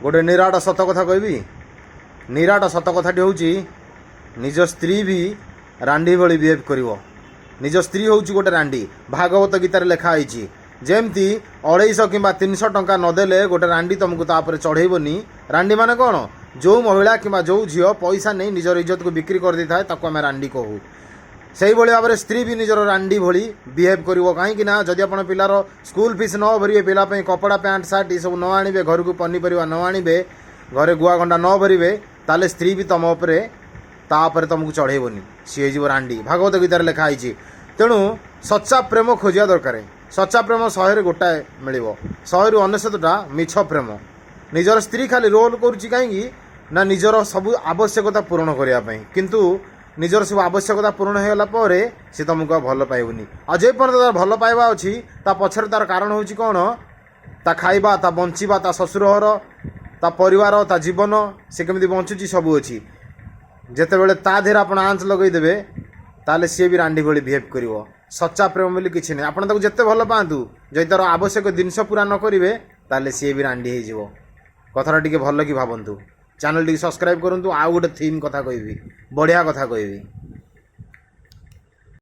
गोटे निराट सत कथा कहबी निराट सत कथाटी होउची निज स्त्री भी रांडी भली बिहेव करिवो। निज स्त्री होउची गोटे रांडी भागवत गीतार लेखा आईची जेमती 250 कि 300 टंका नदेले गोटे रांडी तुमको तापर चढ़ेबनी। रांडी माने कौन जो महिला कि जो झील पैसा नहीं निजर इज्जत को बिक्री कर दी था आम रांडी कहू। से ही भाव में स्त्री भी निजर रांडी भली बिहेव करिवो कहीं जदि आप पिलार स्कूल फीस न भरिए पिलापी कपड़ा पैंट सार्ट ये सब न आणवे घर को पनीपरिया न आणवे घरे गुआ गंडा न भरवे ताले स्त्री भी तुम उपरे तापर तुमको चढ़ेबनी सी हो रांडी भागवत गीतार लिखाई। तेणु सच्चा प्रेम खोजिया दरकार। सच्चा प्रेम 100 गोटाए मिल 100 रु 99टा मिछ प्रेम। निजर स्त्री खाली रोल करुच्ची कहीं ना निजर सब आवश्यकता पूरण करने किंतु निजर सब आवश्यकता पूर्ण होगा पर सी तुमको भल पाइबनी। आ जे पर्यंत तार भल पाइबा अच्छी ता पछरे तार कारण होची कौन ता खाइबा ता बंचिबा ता ससुर घर ता परिवार ता जीवन से केमती बंचुची सब अच्छी। जेते बेले ता देहरे आपण आंच लगेदेवे ताले सी भी रांडी भली बिहेव करिवो। सच्चा प्रेम बोली किसी नहीं। आपन ताको जेते भल पातु जदि तार आवश्यक जिनस पूरा न करिवे ताले सी भी रांडी हो जिवो। कथाटा टिके भल कि भावंतु। चैनल टी सब्सक्राइब करंतु। आ गोटे थीम कथा कहबी बढ़िया कथा कहबी।